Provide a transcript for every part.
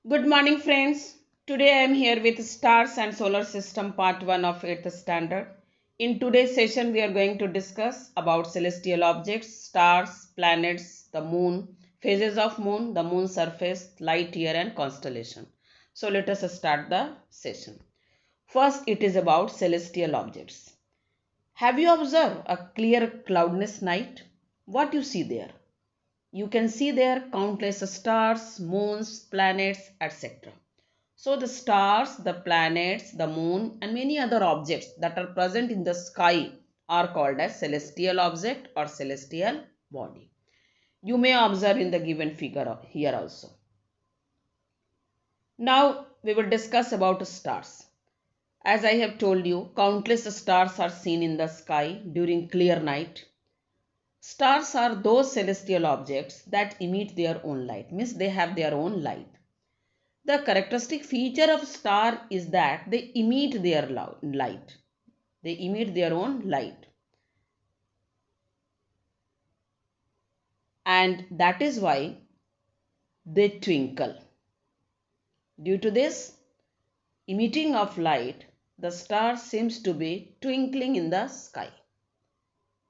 Good morning, friends. Today I am here with Stars and Solar System Part 1 of 8th Standard. In today's session, we are going to discuss about celestial objects, stars, planets, the moon, phases of moon, the moon surface, light year and constellation. So let us start the session. First, it is about celestial objects. Have you observed a clear cloudless night? What you see there? You can see there countless stars, moons, planets, etc. So the stars, the planets, the moon and many other objects that are present in the sky are called as celestial object or celestial body. You may observe in the given figure here also. Now we will discuss about stars. As I have told you, countless stars are seen in the sky during clear night. Stars are those celestial objects that emit their own light, means they have their own light. The characteristic feature of star is that they emit their light. They emit their own light. And that is why they twinkle. Due to this emitting of light, the star seems to be twinkling in the sky.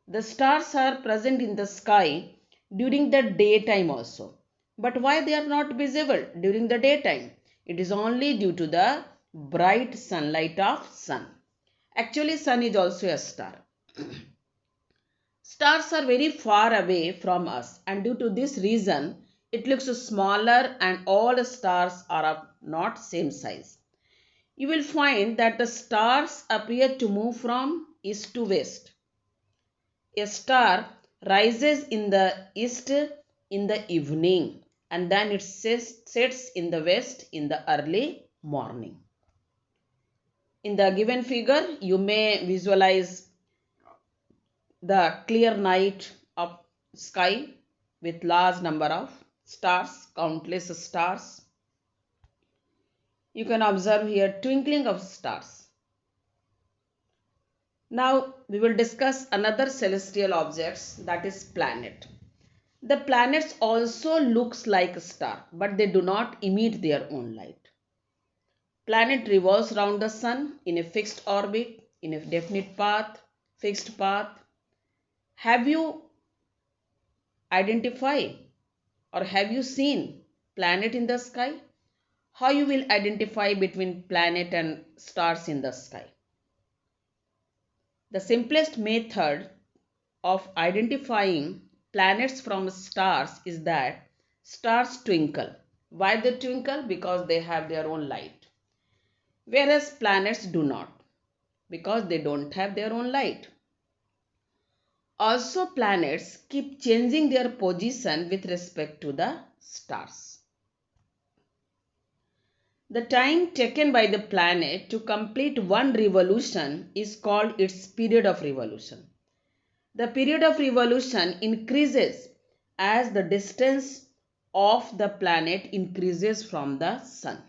The stars are present in the sky during the daytime also. But why they are not visible during the daytime? It is only due to the bright sunlight of sun. Actually, sun is also a star. Stars are very far away from us, and due to this reason, it looks smaller and all the stars are of not same size. You will find that the stars appear to move from east to west. A star rises in the east in the evening and then it sets in the west in the early morning. In the given figure, you may visualize the clear night of sky with large number of stars, countless stars. You can observe here twinkling of stars. Now we will discuss another celestial objects, that is planet. The planets also looks like a star, but they do not emit their own light. Planet revolves around the sun in a fixed orbit, in a definite path, fixed path. Have you identified or have you seen planet in the sky? How you will identify between planet and stars in the sky? The simplest method of identifying planets from stars is that stars twinkle. Why they twinkle? Because they have their own light. Whereas planets do not, because they don't have their own light. Also, planets keep changing their position with respect to the stars. The time taken by the planet to complete one revolution is called its period of revolution. The period of revolution increases as the distance of the planet increases from the sun.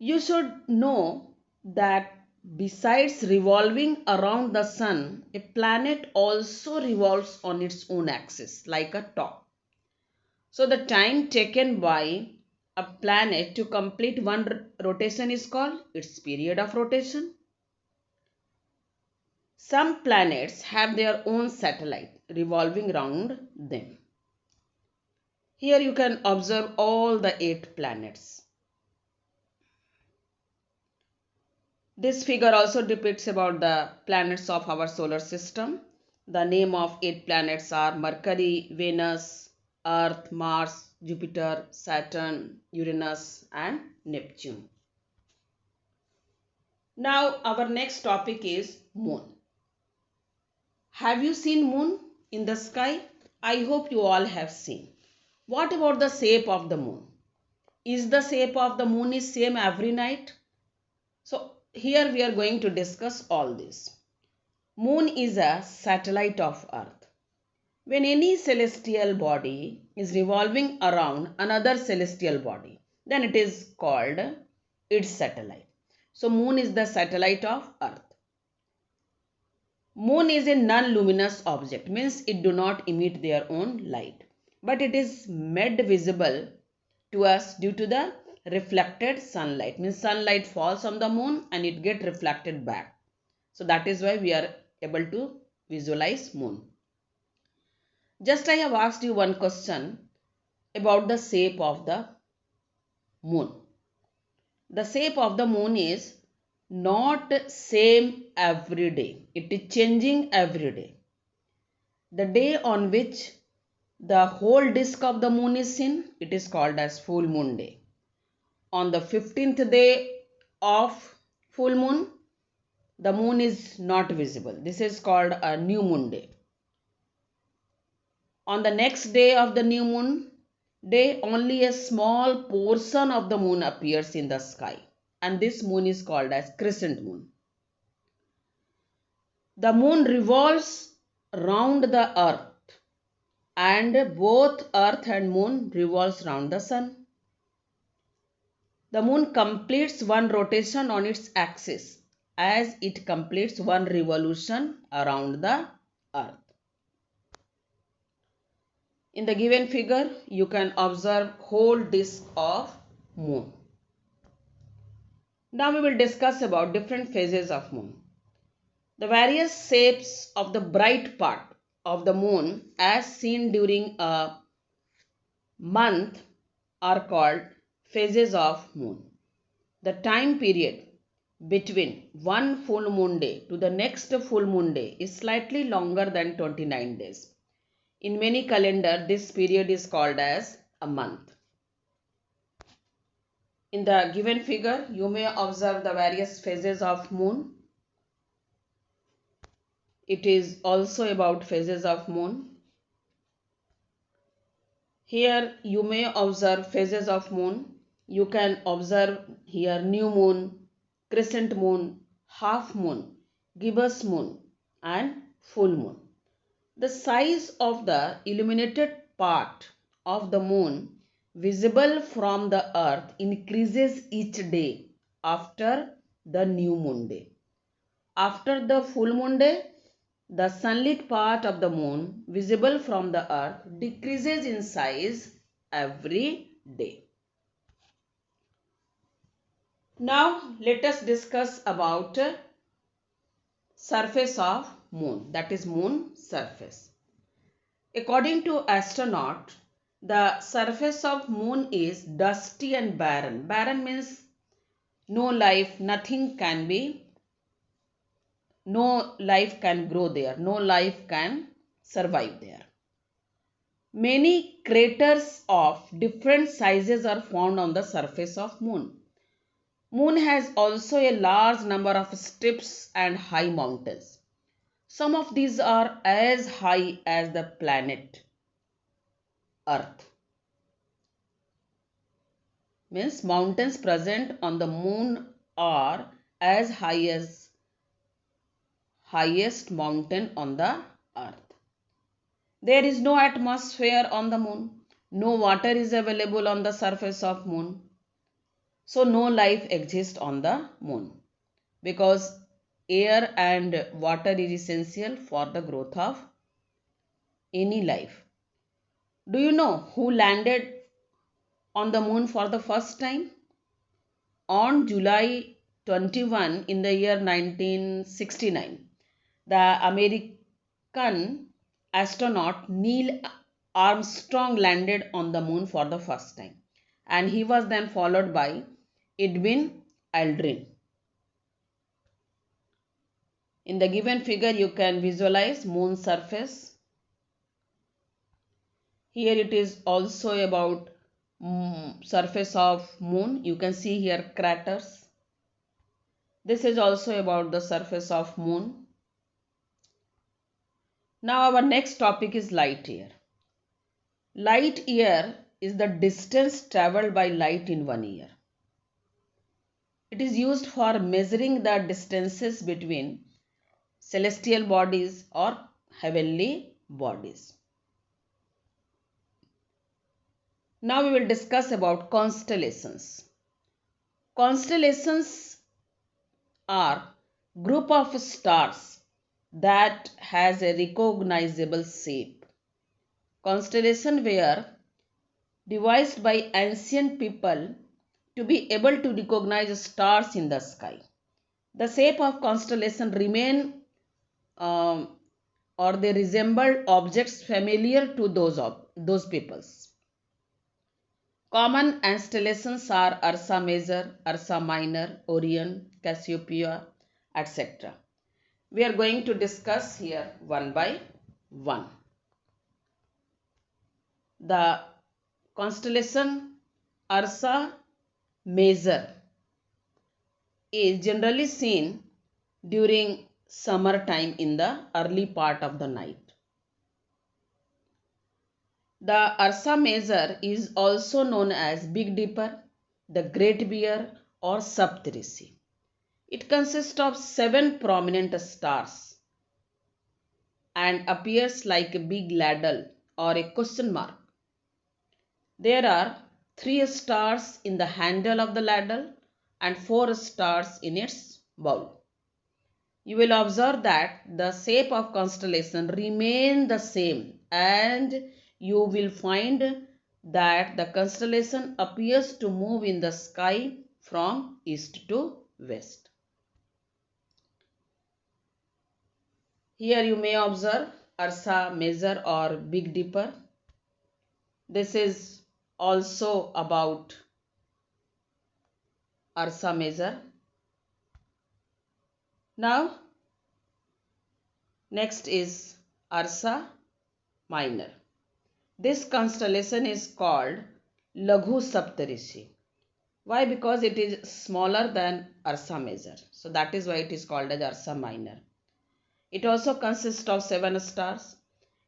You should know that besides revolving around the sun, a planet also revolves on its own axis like a top. So the time taken by a planet to complete one rotation is called its period of rotation. Some planets have their own satellite revolving around them. Here you can observe all the 8 planets. This figure also depicts about the planets of our solar system. The name of 8 planets are Mercury, Venus, Earth, Mars, Jupiter, Saturn, Uranus and Neptune. Now our next topic is moon. Have you seen moon in the sky? I hope you all have seen. What about the shape of the moon? Is the shape of the moon is same every night? So here we are going to discuss all this. Moon is a satellite of Earth. When any celestial body is revolving around another celestial body, then it is called its satellite. So moon is the satellite of Earth. Moon is a non-luminous object, means it do not emit their own light, but it is made visible to us due to the reflected sunlight. Means sunlight falls on the moon and it gets reflected back. So that is why we are able to visualize moon. Just I have asked you one question about the shape of the moon. The shape of the moon is not same every day. It is changing every day. The day on which the whole disk of the moon is seen, it is called as full moon day. On the 15th day of full moon, the moon is not visible. This is called a new moon day. On the next day of the new moon day, only a small portion of the moon appears in the sky, and this moon is called as crescent moon. The moon revolves round the earth, and both earth and moon revolves round the sun. The moon completes one rotation on its axis as it completes one revolution around the earth. In the given figure, you can observe whole disk of moon. Now we will discuss about different phases of moon. The various shapes of the bright part of the moon as seen during a month are called phases of moon. The time period between one full moon day to the next full moon day is slightly longer than 29 days. In many calendars, this period is called as a month. In the given figure, you may observe the various phases of moon. It is also about phases of moon. Here you may observe phases of moon. You can observe here new moon, crescent moon, half moon, gibbous moon and full moon. The size of the illuminated part of the moon visible from the earth increases each day after the new moon day. After the full moon day, the sunlit part of the moon visible from the earth decreases in size every day. Now let us discuss about surface of moon, that is moon surface. According to astronaut, the surface of moon is dusty and barren. Barren means no life, nothing can be, no life can grow there, no life can survive there. Many craters of different sizes are found on the surface of moon. Moon has also a large number of strips and high mountains. Some of these are as high as the planet Earth. Means mountains present on the moon are as high as highest mountain on the earth. There is no atmosphere on the moon. No water is available on the surface of moon. So no life exists on the moon because air and water is essential for the growth of any life. Do you know who landed on the moon for the first time? On July 21 in the year 1969, the American astronaut Neil Armstrong landed on the moon for the first time, and he was then followed by Edwin Aldrin. In the given figure, you can visualize moon surface. Here it is also about surface of moon. You can see here craters. This is also about the surface of moon. Now our next topic is light year. Light year is the distance traveled by light in 1 year. It is used for measuring the distances between celestial bodies or heavenly bodies. Now we will discuss about constellations. Constellations are group of stars that has a recognizable shape. Constellation where devised by ancient people to be able to recognize stars in the sky. The shape of constellation remain or they resemble objects familiar to those peoples. Common constellations are Ursa Major, Ursa Minor, Orion, Cassiopeia, etc. We are going to discuss here one by one. The constellation Ursa Major is generally seen during summertime in the early part of the night. The Ursa Major is also known as Big Dipper, the Great Bear or Saptarishi. It consists of 7 prominent stars and appears like a big ladle or a question mark. There are 3 stars in the handle of the ladle and 4 stars in its bowl. You will observe that the shape of constellation remain the same, and you will find that the constellation appears to move in the sky from east to west. Here you may observe Ursa Major or Big Dipper. This is also about Ursa Major. Now, next is Ursa Minor. This constellation is called Laghu Saptarishi. Why? Because it is smaller than Ursa Major. So that is why it is called as Ursa Minor. It also consists of 7 stars.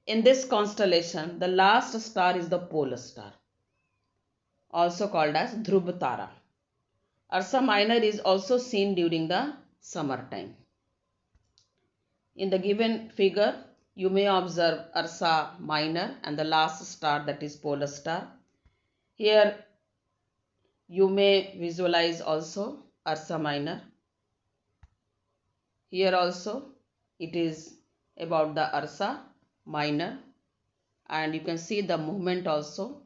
In this constellation, the last star is the pole star, also called as Dhruv Tara. Ursa Minor is also seen during the summertime. In the given figure, you may observe Ursa Minor and the last star, that is pole star. Here you may visualize also Ursa Minor. Here also it is about the Ursa Minor, and you can see the movement also.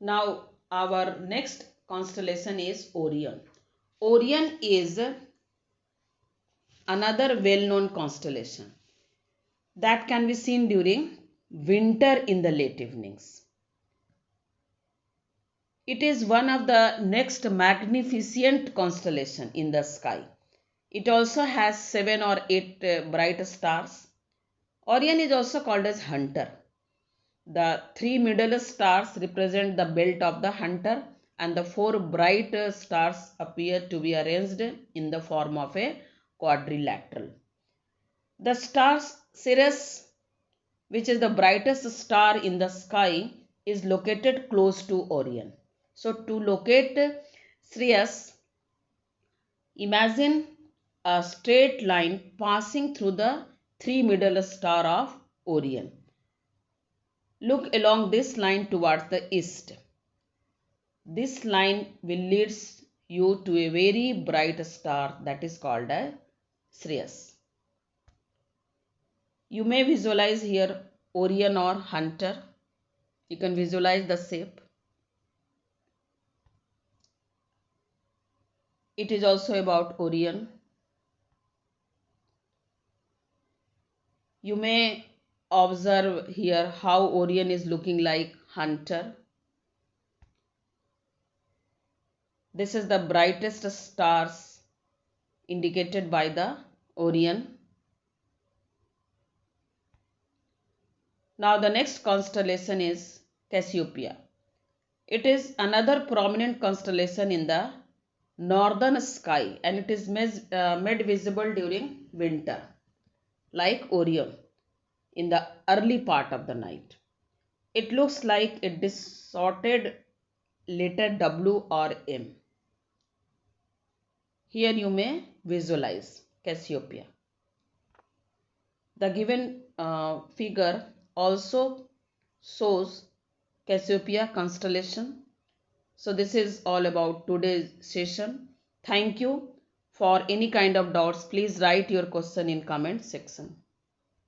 Now our next constellation is Orion. Orion is another well-known constellation that can be seen during winter in the late evenings. It is one of the next magnificent constellation in the sky. It also has 7 or 8 bright stars. Orion is also called as Hunter. The 3 middle stars represent the belt of the Hunter, and the 4 bright stars appear to be arranged in the form of a quadrilateral. The star Sirius, which is the brightest star in the sky, is located close to Orion. So to locate Sirius, imagine a straight line passing through the 3 middle star of Orion. Look along this line towards the east. This line will lead you to a very bright star that is called as Sirius. You may visualize here Orion or Hunter. You can visualize the shape. It is also about Orion. You may observe here how Orion is looking like Hunter. This is the brightest stars indicated by the Orion. Now the next constellation is Cassiopeia. It is another prominent constellation in the northern sky, and it is made visible during winter, like Orion, in the early part of the night. It looks like a distorted letter W or M. Here you may visualize Cassiopeia. The given figure also shows Cassiopeia constellation. So this is all about today's session. Thank you. For any kind of doubts, please write your question in comment section.